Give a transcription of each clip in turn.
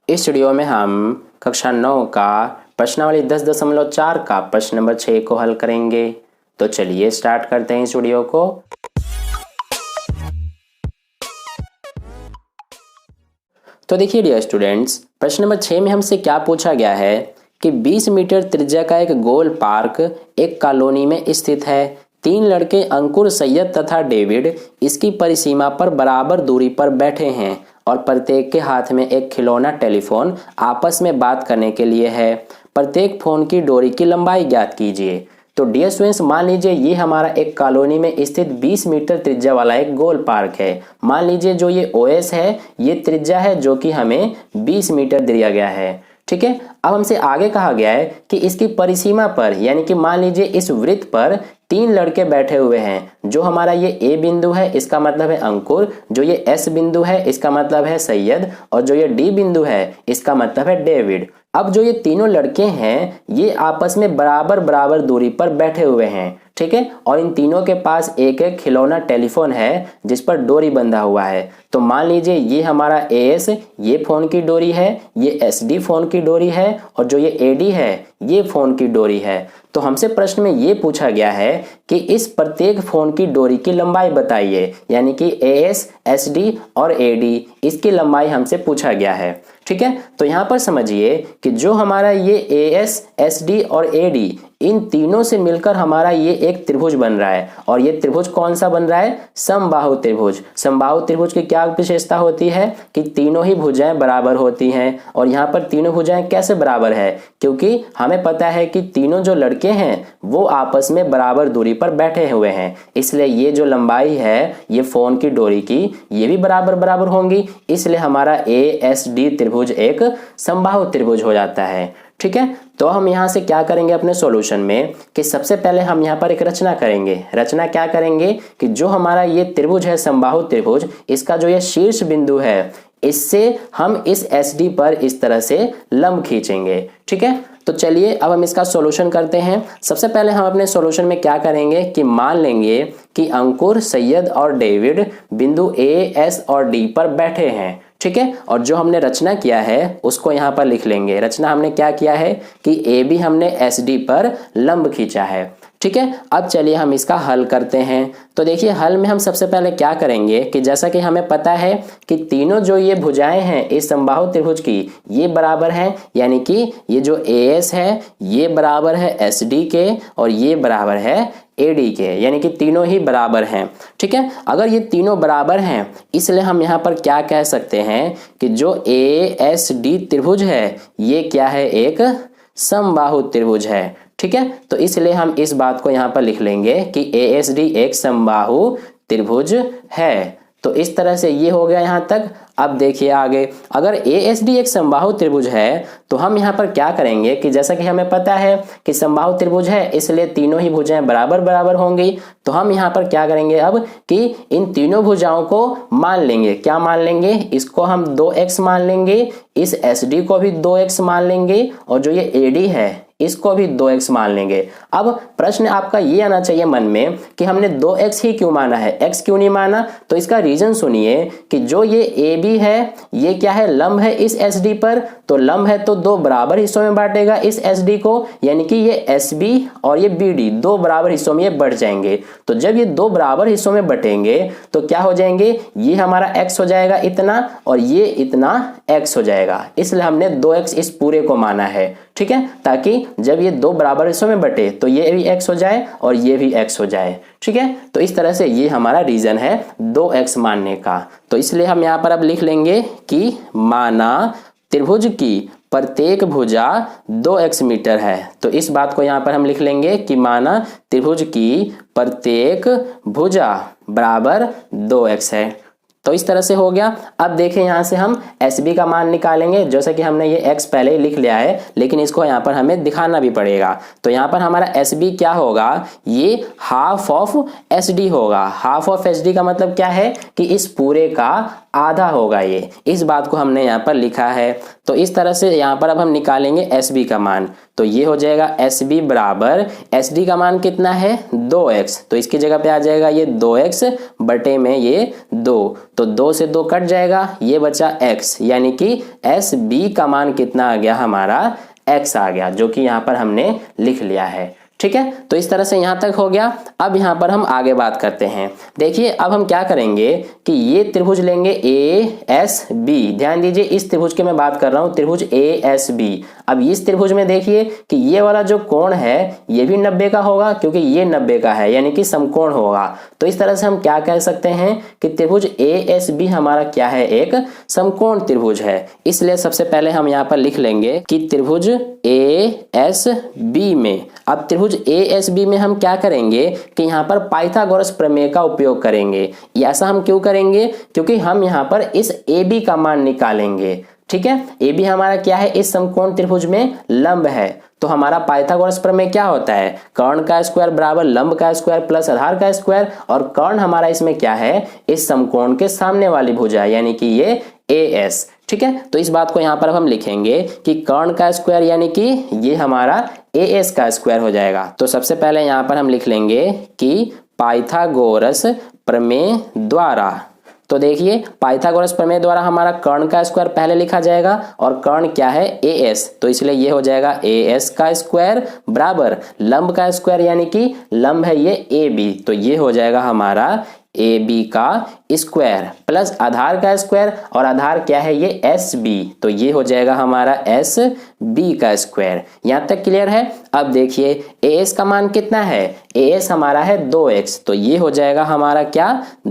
इस वीडियो में हम कक्षा 9 का प्रश्नावली 10.4 का प्रश्न नंबर 6 को हल करेंगे। तो चलिए स्टार्ट करते हैं इस वीडियो को। तो देखिए डियर स्टूडेंट्स, प्रश्न नंबर 6 में हमसे क्या पूछा गया है कि 20 मीटर त्रिज्या का एक गोल पार्क एक कॉलोनी में स्थित है। 3 लड़के अंकुर, सैयद तथा डेविड इसकी परिसीमा पर बराबर दूरी पर बैठे हैं और प्रत्येक के हाथ में एक खिलौना टेलीफोन आपस में बात करने के लिए है। प्रत्येक फोन की डोरी की लंबाई ज्ञात कीजिए। तो डियर स्टूडेंट्स, मान लीजिए ये हमारा एक कॉलोनी में स्थित 20 मीटर त्रिज्या वाला एक गोल पार्क है। मान लीजिए जो ये ओएस है, ये त्रिज्या है जो कि हमें 20 मीटर दिया गया है। ठीक है, अब हमसे आगे कहा गया है कि इसकी परिसीमा पर, यानी कि मान लीजिए इस वृत्त पर 3 लड़के बैठे हुए हैं। जो हमारा ये ए बिंदु है इसका मतलब है अंकुर, जो ये एस बिंदु है इसका मतलब है सैयद, और जो ये डी बिंदु है इसका मतलब है डेविड। अब जो ये तीनों लड़के हैं ये आपस में बराबर बराबर दूरी पर बैठे हुए हैं। ठीक है, और इन तीनों के पास एक एक खिलौना टेलीफोन है जिस पर डोरी बंधा हुआ है। तो मान लीजिए ये हमारा एएस ये फोन की डोरी है, ये एसडी फोन की डोरी है, और जो ये एडी है ये फोन की डोरी है। तो हमसे प्रश्न में ये पूछा गया है कि इस प्रत्येक फोन की डोरी की लंबाई बताइए, यानी कि एएस, एसडी और एडी इसकी लंबाई हमसे पूछा गया है। ठीक है, तो यहाँ पर समझिए कि जो हमारा ये एएस, एसडी और एडी इन तीनों से मिलकर हमारा ये एक त्रिभुज बन रहा है। और ये त्रिभुज कौन सा बन रहा है? समबाहु त्रिभुज। समबाहु त्रिभुज की क्या विशेषता होती है कि तीनों ही भुजाएं बराबर होती हैं। और यहाँ पर तीनों भुजाएं कैसे बराबर है? क्योंकि हमें पता है कि तीनों जो लड़के हैं वो आपस में बराबर दूरी पर बैठे हुए हैं, इसलिए ये जो लंबाई है ये फोन की डोरी की ये भी बराबर बराबर होंगी, इसलिए हमारा ए एस डी त्रिभुज एक समबाहु त्रिभुज हो जाता है। ठीक है, तो हम यहाँ से क्या करेंगे अपने सॉल्यूशन में कि सबसे पहले हम यहाँ पर एक रचना करेंगे। रचना क्या करेंगे कि जो हमारा ये त्रिभुज है समबाहु त्रिभुज, इसका जो ये शीर्ष बिंदु है इससे हम इस एसडी पर इस तरह से लंब खींचेंगे। ठीक है, तो चलिए अब हम इसका सॉल्यूशन करते हैं। सबसे पहले हम अपने सॉल्यूशन में क्या करेंगे कि मान लेंगे कि अंकुर, सैयद और डेविड बिंदु ए, एस और डी पर बैठे हैं। ठीक है, और जो हमने रचना किया है उसको यहाँ पर लिख लेंगे। रचना हमने क्या किया है कि ए बी हमने एस डी पर लंब खींचा है। ठीक है, अब चलिए हम इसका हल करते हैं। तो देखिए हल में हम सबसे पहले क्या करेंगे कि जैसा कि हमें पता है कि तीनों जो ये भुजाएं हैं इस समबाहु त्रिभुज की ये बराबर हैं, यानी कि ये जो एएस है ये बराबर है एसडी के और ये बराबर है एडी के, यानी कि तीनों ही बराबर हैं। ठीक है, अगर ये तीनों बराबर हैं इसलिए हम यहाँ पर क्या कह सकते हैं कि जो ए एस डी त्रिभुज है ये क्या है? एक समबाहु त्रिभुज है। ठीक है, तो इसलिए हम इस बात को यहाँ पर लिख लेंगे कि एएसडी एक समबाहु त्रिभुज है। तो इस तरह से ये हो गया यहाँ तक। अब देखिए आगे, अगर एएसडी एक समबाहु त्रिभुज है तो हम यहाँ पर क्या करेंगे कि जैसा कि हमें पता है कि समबाहु त्रिभुज है इसलिए तीनों ही भुजाएं बराबर बराबर होंगी। तो हम यहाँ पर क्या करेंगे अब कि इन तीनों भुजाओं को मान लेंगे। क्या मान लेंगे? इसको हम 2x मान लेंगे, इस एसडी को भी 2x मान लेंगे, और जो ये एडी है इसको भी 2x मान लेंगे। अब प्रश्न आपका ये आना चाहिए मन में कि हमने 2x ही क्यों माना है, x क्यों नहीं माना? तो इसका रीजन सुनिए कि जो ये AB है ये क्या है? लंब है इस SD पर। तो लंब है तो 2 बराबर हिस्सों में बांटेगा इस SD को, यानी कि ये SB और ये BD 2 बराबर हिस्सों में ये बढ़ जाएंगे। तो जब ये 2 बराबर हिस्सों में बटेंगे तो क्या हो जाएंगे? ये हमारा x हो जाएगा इतना और ये इतना x हो जाएगा, इसलिए हमने 2x इस पूरे को माना है। ठीक है, ताकि जब ये 2 बराबर हिस्सों में बटे तो ये भी x हो जाए और ये भी x हो जाए। ठीक है, तो इस तरह से ये हमारा रीजन है 2x मानने का। तो इसलिए हम यहाँ पर अब लिख लेंगे कि माना त्रिभुज की प्रत्येक भुजा 2x मीटर है। तो इस बात को यहाँ पर हम लिख लेंगे कि माना त्रिभुज की प्रत्येक भुजा बराबर 2x है। तो इस तरह से हो गया। अब देखें यहाँ से हम SB का मान निकालेंगे। जैसा कि हमने ये x पहले ही लिख लिया है लेकिन इसको यहाँ पर हमें दिखाना भी पड़ेगा। तो यहाँ पर हमारा SB क्या होगा? ये हाफ ऑफ SD होगा। हाफ ऑफ SD का मतलब क्या है कि इस पूरे का आधा होगा ये। इस बात को हमने यहाँ पर लिखा है। तो इस तरह से यहाँ पर अब हम निकालेंगे SB का मान। तो ये हो जाएगा एस बी बराबर एस डी का मान कितना है 2x, तो इसकी जगह पे आ जाएगा ये 2x बटे में ये 2, तो 2 से 2 कट जाएगा, ये बचा x, यानी कि एस बी का मान कितना आ गया हमारा x आ गया, जो कि यहाँ पर हमने लिख लिया है। ठीक है, तो इस तरह से यहाँ तक हो गया। अब यहाँ पर हम आगे बात करते हैं। देखिए अब हम क्या करेंगे कि ये त्रिभुज लेंगे ए एस बी, ध्यान दीजिए इस त्रिभुज की मैं बात कर रहा हूँ, त्रिभुज ए एस बी। अब इस त्रिभुज में देखिए कि ये वाला जो कोण है ये भी 90 का होगा, क्योंकि ये 90 का है, यानी कि समकोण होगा। तो इस तरह से हम क्या कह सकते हैं कि त्रिभुज ए एस बी हमारा क्या है, एक समकोण त्रिभुज है। इसलिए सबसे पहले हम यहाँ पर लिख लेंगे कि त्रिभुज ए एस बी में, अब त्रिभुज ए एस बी में हम क्या करेंगे कि यहाँ पर पाइथागोरस प्रमेय का उपयोग करेंगे। ऐसा हम क्यों करेंगे, क्योंकि हम यहाँ पर इस ए बी का मान निकालेंगे। ठीक है, ए बी हमारा क्या है, इस समकोण त्रिभुज में लंब है। तो हमारा पाइथागोरस प्रमेय क्या होता है, कर्ण का स्क्वायर बराबर लंब का स्क्वायर प्लस आधार का स्क्वायर, और कर्ण हमारा इसमें क्या है, इस समकोण के सामने वाली भुजा है, यानी कि ये ए एस। ठीक है, तो इस बात को यहाँ पर हम लिखेंगे कि कर्ण का स्क्वायर यानी कि ये हमारा ए एस का स्क्वायर हो जाएगा। तो सबसे पहले यहाँ पर हम लिख लेंगे कि पाइथागोरस प्रमेय द्वारा, तो देखिए पाइथागोरस प्रमेय द्वारा हमारा कर्ण का स्क्वायर पहले लिखा जाएगा, और कर्ण क्या है ए एस, तो इसलिए ये हो जाएगा ए एस का स्क्वायर बराबर लंब का स्क्वायर, यानी कि लंब है ये ए बी, तो ये हो जाएगा हमारा ए बी का स्क्वायर प्लस आधार का स्क्वायर, और आधार क्या है ये एस बी, तो ये हो जाएगा हमारा एस बी का स्क्वायर। यहाँ तक क्लियर है। अब देखिए ए एस का मान कितना है, ए एस हमारा है 2x, तो ये हो जाएगा हमारा क्या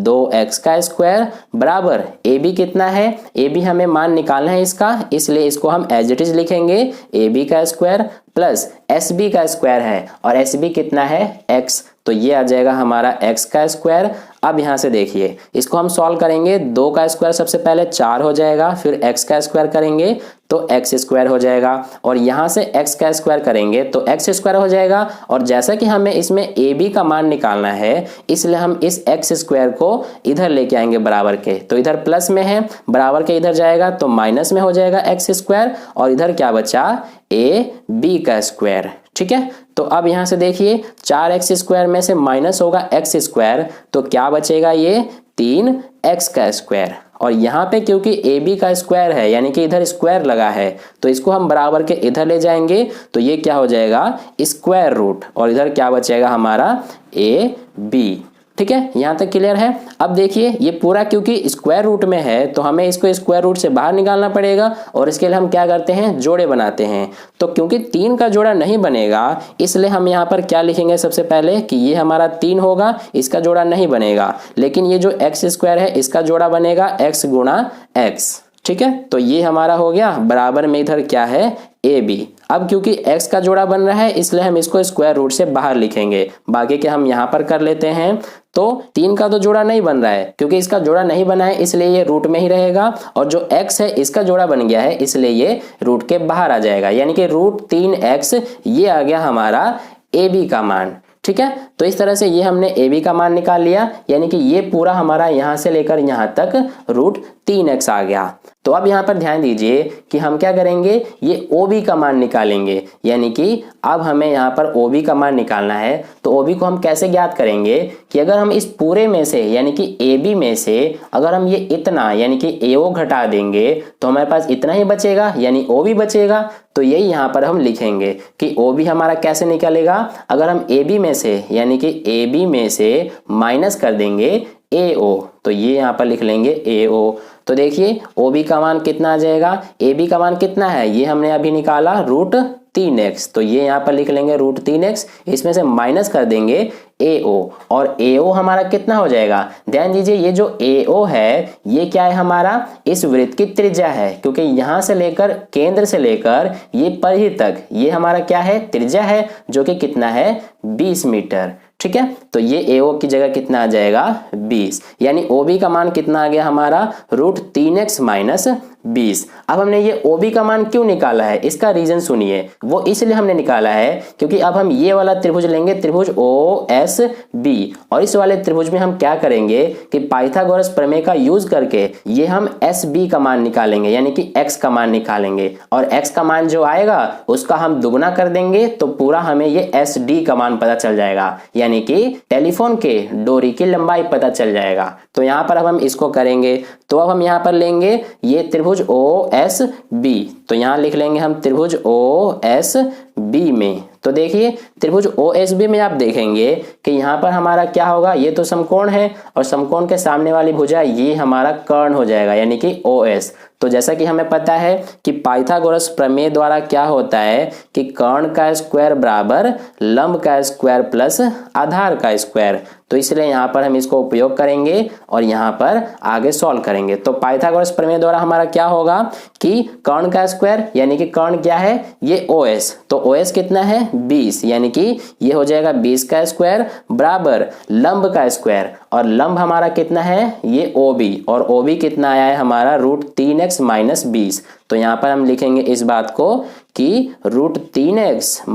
2x का स्क्वायर बराबर ए बी कितना है, ए बी हमें मान निकालना है इसका, इसलिए इसको हम एज इट इज लिखेंगे ए बी का स्क्वायर प्लस एस बी का स्क्वायर है, और एस बी कितना है x, तो ये आ जाएगा हमारा x का स्क्वायर। अब यहाँ से देखिए इसको हम सॉल्व करेंगे, 2 का स्क्वायर सबसे पहले 4 हो जाएगा, फिर x का स्क्वायर करेंगे तो x स्क्वायर हो जाएगा, और यहाँ से x का स्क्वायर करेंगे तो x स्क्वायर हो जाएगा। और जैसा कि हमें इसमें ए बी का मान निकालना है, इसलिए हम इस x स्क्वायर को इधर लेके आएंगे बराबर के, तो इधर प्लस में है, बराबर के इधर जाएगा तो माइनस में हो जाएगा x स्क्वायर, और इधर क्या बचा ए बी का स्क्वायर। ठीक है, तो अब यहाँ से देखिए 4x स्क्वायर में से माइनस होगा x स्क्वायर, तो क्या बचेगा ये 3x का स्क्वायर, और यहाँ पे क्योंकि ए बी का स्क्वायर है यानी कि इधर स्क्वायर लगा है, तो इसको हम बराबर के इधर ले जाएंगे, तो ये क्या हो जाएगा स्क्वायर रूट, और इधर क्या बचेगा हमारा ए बी। ठीक है, यहाँ तक क्लियर है। अब देखिए ये पूरा क्योंकि स्क्वायर रूट में है तो हमें इसको स्क्वायर रूट से बाहर निकालना पड़ेगा, और इसके लिए हम क्या करते हैं जोड़े बनाते हैं। तो क्योंकि 3 का जोड़ा नहीं बनेगा, इसलिए हम यहाँ पर क्या लिखेंगे सबसे पहले कि ये हमारा 3 होगा, इसका जोड़ा नहीं बनेगा, लेकिन ये जो एक्स स्क्वायर है इसका जोड़ा बनेगा x गुणा x। ठीक है, तो ये हमारा हो गया बराबर में इधर क्या है ए बी। अब क्योंकि x का जोड़ा बन रहा है इसलिए हम इसको स्क्वायर रूट से बाहर लिखेंगे, बाकी के हम यहाँ पर कर लेते हैं। तो 3 का तो जोड़ा नहीं बन रहा है, क्योंकि इसका जोड़ा नहीं बना है इसलिए ये रूट में ही रहेगा, और जो x है इसका जोड़ा बन गया है इसलिए ये रूट के बाहर आ जाएगा, यानी कि रूट 3x ये आ गया हमारा ए बी का मान। ठीक है, तो इस तरह से ये हमने ए बी का मान निकाल लिया, यानी कि ये पूरा हमारा यहाँ से लेकर यहाँ तक रूट 3x आ गया। तो अब यहाँ पर ध्यान दीजिए कि हम क्या करेंगे, ये ओ बी का मान निकालेंगे, यानी कि अब हमें यहाँ पर ओ बी का मान निकालना है। तो ओ बी को हम कैसे ज्ञात करेंगे कि अगर हम इस पूरे में से यानी कि ए बी में से अगर हम ये इतना यानी कि ए ओ घटा देंगे तो हमारे पास इतना ही बचेगा, यानी ओ बी बचेगा। तो यही यहाँ पर हम लिखेंगे कि ओ बी हमारा कैसे निकलेगा, अगर हम ए बी में से यानी कि ए बी में से माइनस कर देंगे ए ओ, तो ये यहाँ पर लिख लेंगे ए ओ। तो देखिए ओ बी का मान कितना आ जाएगा, ए बी का मान कितना है ये हमने अभी निकाला रूट 3x, तो ये यहाँ पर लिख लेंगे रूट 3x, इसमें से माइनस कर देंगे ए ओ, और ए ओ हमारा कितना हो जाएगा। ध्यान दीजिए ये जो ए ओ है ये क्या है हमारा इस वृत्त की त्रिज्या है, क्योंकि यहाँ से लेकर केंद्र से लेकर ये परिधि तक ये हमारा क्या है त्रिज्या है, जो कि कितना है 20 मीटर। ठीक है, तो ये ए ओ की जगह कितना आ जाएगा 20, यानी ओ बी का मान कितना आ गया हमारा रूट 3x माइनस 20। अब हमने ये OB का मान क्यों निकाला है, इसका रीजन सुनिए। वो इसलिए हमने निकाला है क्योंकि अब हम ये वाला त्रिभुज लेंगे, त्रिभुज OSB, और इस वाले त्रिभुज में हम क्या करेंगे कि पाइथागोरस प्रमेय का यूज करके ये हम SB का मान निकालेंगे, यानी कि x का मान निकालेंगे, और x का मान जो आएगा उसका हम दुगना कर देंगे तो पूरा हमें ये SD का मान पता चल जाएगा, यानी कि टेलीफोन के डोरी की लंबाई पता चल जाएगा। तो यहाँ पर अब हम इसको करेंगे, तो अब हम यहाँ पर लेंगे ये त्रिभुज OSB, तो यहाँ लिख लेंगे हम त्रिभुज OSB में। तो देखिए त्रिभुज OSB में आप देखेंगे कि यहाँ पर हमारा क्या होगा, ये तो समकोण है और समकोण के सामने वाली भुजा ये हमारा कर्ण हो जाएगा, यानी कि OS। तो जैसा कि हमें पता है कि पाइथागोरस प्रमेय द्वारा क्या होता है कि कर्ण का स्क्वायर बराबर लंब का स्क्वायर प्लस आधार का स्क्वायर, तो इसलिए यहाँ पर हम इसको उपयोग करेंगे और यहाँ पर आगे सॉल्व करेंगे। तो पाइथागोरस प्रमेय द्वारा हमारा क्या होगा कि कर्ण का स्क्वायर, यानी कि कर्ण क्या है ये OS, तो OS कितना है 20, यानी कि ये हो जाएगा 20 का स्क्वायर बराबर लंब का स्क्वायर, और लंब हमारा कितना है ये OB, और OB कितना आया है हमारा √3x - 20। तो यहाँ पर हम लिखेंगे इस बात को कि √3x -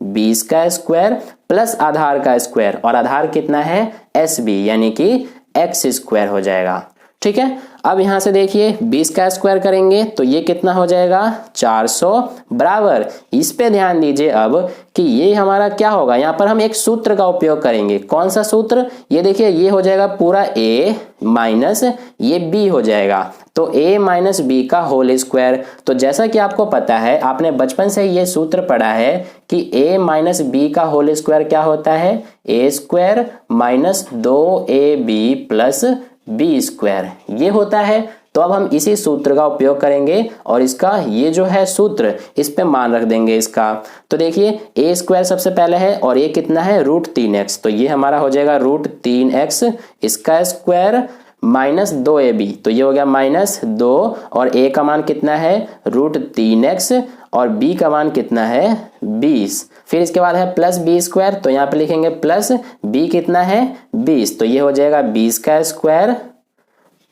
20 का स्क्वायर प्लस आधार का स्क्वायर, और आधार कितना है SB, यानी कि x स्क्वायर हो जाएगा। ठीक है, अब यहां से देखिए 20 का स्क्वायर करेंगे तो ये कितना हो जाएगा 400 बराबर, इस पे ध्यान दीजिए अब कि ये हमारा क्या होगा, यहाँ पर हम एक सूत्र का उपयोग करेंगे। कौन सा सूत्र, ये देखिए ये हो जाएगा पूरा A माइनस ये B हो जाएगा, तो A माइनस B का होल स्क्वायर। तो जैसा कि आपको पता है, आपने बचपन से ये सूत्र पढ़ा है कि A माइनस B का होल स्क्वायर क्या होता है, A square minus 2AB plus B square, ये होता है। तो अब हम इसी सूत्र का उपयोग करेंगे और इसका ये जो है सूत्र, इस पे मान रख देंगे इसका। तो देखिए A स्क्वायर सबसे पहले है और ये कितना है √3x, तो ये हमारा हो जाएगा √3x इसका स्क्वायर माइनस 2AB, तो ये हो गया -2, और A का मान कितना है √3x और B का मान कितना है 20। फिर इसके बाद है प्लस B स्क्वायर, तो यहाँ पे लिखेंगे प्लस B कितना है 20, तो ये हो जाएगा 20 का स्क्वायर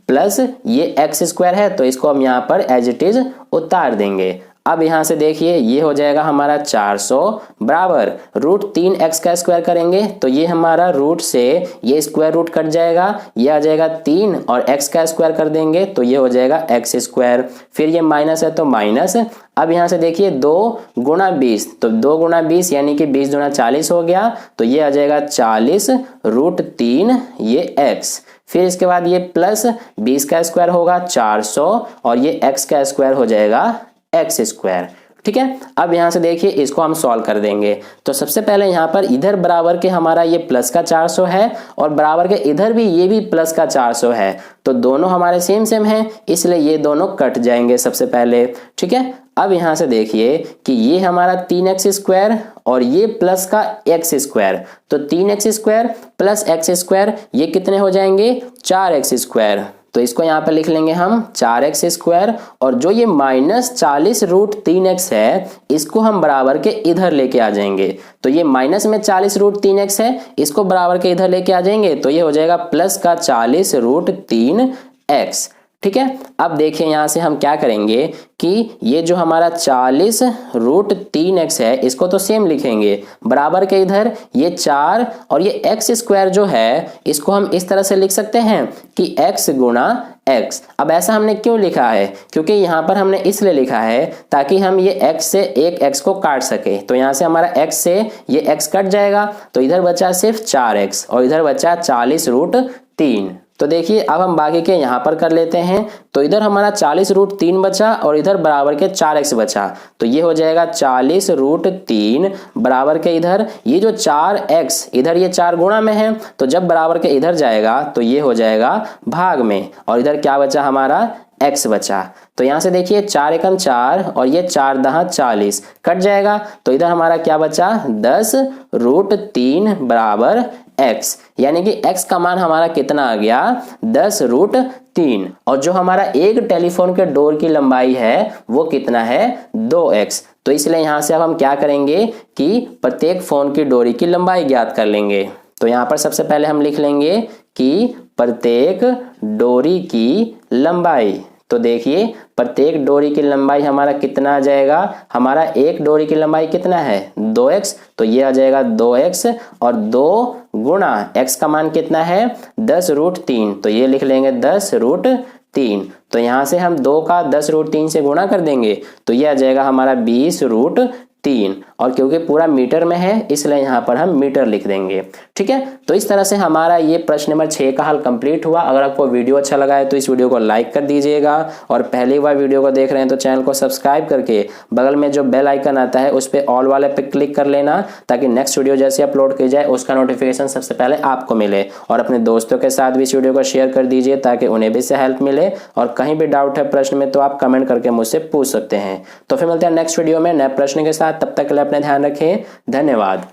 प्लस ये x स्क्वायर है, तो इसको हम यहाँ पर एज इट इज उतार देंगे। अब यहाँ से देखिए ये हो जाएगा हमारा 400 बराबर √3x का स्क्वायर करेंगे तो ये हमारा रूट से ये स्क्वायर रूट कट जाएगा, ये आ जाएगा 3, और x का स्क्वायर कर देंगे तो ये हो जाएगा x स्क्वायर, फिर ये माइनस है तो माइनस। अब यहाँ से देखिए 2 गुणा 20, तो 2 गुणा 20 यानी कि 20 दूना 40 हो गया, तो ये आ जाएगा 40 √3 ये x। फिर इसके बाद ये प्लस 20 का स्क्वायर होगा 400 और ये x का स्क्वायर हो जाएगा x स्क्वायर। ठीक है, अब यहाँ से देखिए इसको हम सॉल्व कर देंगे। तो सबसे पहले यहाँ पर इधर बराबर के हमारा ये प्लस का 400 है और बराबर के इधर भी ये भी प्लस का 400 है, तो दोनों हमारे सेम सेम हैं, इसलिए ये दोनों कट जाएंगे सबसे पहले। ठीक है, अब यहाँ से देखिए कि ये हमारा 3x स्क्वायर और ये प्लस का x स्क्वायर, तो 3x square plus x square ये कितने हो जाएंगे 4x स्क्वायर, तो इसको यहाँ पे लिख लेंगे हम 4x स्क्वायर, और जो ये -40 √3x है इसको हम बराबर के इधर लेके आ जाएंगे, तो ये माइनस में 40 √3x है, इसको बराबर के इधर लेके आ जाएंगे तो ये हो जाएगा प्लस का 40 √3x। ठीक है, अब देखिए यहाँ से हम क्या करेंगे कि ये जो हमारा 40 √3x है इसको तो सेम लिखेंगे, बराबर के इधर ये 4 और ये x स्क्वायर जो है इसको हम इस तरह से लिख सकते हैं कि x गुणा x। अब ऐसा हमने क्यों लिखा है, क्योंकि यहाँ पर हमने इसलिए लिखा है ताकि हम ये x से एक x को काट सके, तो यहाँ से हमारा x से ये x कट जाएगा, तो इधर बचा सिर्फ 4x और इधर बचा 40 √3। तो देखिए अब हम बाकी के यहाँ पर कर लेते हैं, तो इधर हमारा 40 √3 बचा और इधर बराबर के 4x बचा, तो ये हो जाएगा 40 √3 बराबर के इधर ये जो 4x इधर ये 4 गुणा में है, तो जब बराबर के इधर जाएगा तो ये हो जाएगा भाग में, और इधर क्या बचा हमारा x बचा। तो यहाँ से देखिए 4 एकम 4 और ये 4 दहा 40 कट जाएगा, तो इधर हमारा क्या बचा 10 √3 बराबर x, यानी कि x का मान हमारा कितना आ गया 10 √3, और जो हमारा एक टेलीफोन के डोर की लंबाई है वो कितना है 2x। तो इसलिए यहाँ से अब हम क्या करेंगे कि प्रत्येक फोन की डोरी की लंबाई ज्ञात कर लेंगे। तो यहाँ पर सबसे पहले हम लिख लेंगे कि प्रत्येक डोरी की लंबाई, तो देखिए प्रत्येक डोरी की लंबाई हमारा कितना आ जाएगा, हमारा एक डोरी की लंबाई कितना है 2x, तो ये आ जाएगा 2x और 2 गुणा x का मान कितना है 10√3, तो ये लिख लेंगे 10√3। तो यहां से हम 2 का 10√3 से गुणा कर देंगे तो ये आ जाएगा हमारा 20√3, और क्योंकि पूरा मीटर में है इसलिए यहाँ पर हम मीटर लिख देंगे। ठीक है, तो इस तरह से हमारा ये प्रश्न नंबर 6 का हल कंप्लीट हुआ। अगर आपको वीडियो अच्छा लगा है तो इस वीडियो को लाइक कर दीजिएगा, और पहली बार वीडियो को देख रहे हैं तो चैनल को सब्सक्राइब करके बगल में जो बेल आइकन आता है उस पर ऑल वाले पे क्लिक कर लेना, ताकि नेक्स्ट वीडियो जैसे अपलोड की जाए उसका नोटिफिकेशन सबसे पहले आपको मिले। और अपने दोस्तों के साथ भी इस वीडियो को शेयर कर दीजिए ताकि उन्हें भी इससे हेल्प मिले, और कहीं भी डाउट है प्रश्न में तो आप कमेंट करके मुझसे पूछ सकते हैं। तो फिर मिलते हैं नेक्स्ट वीडियो में नए प्रश्न के साथ, तब तक के लिए अपना ध्यान रखें। धन्यवाद।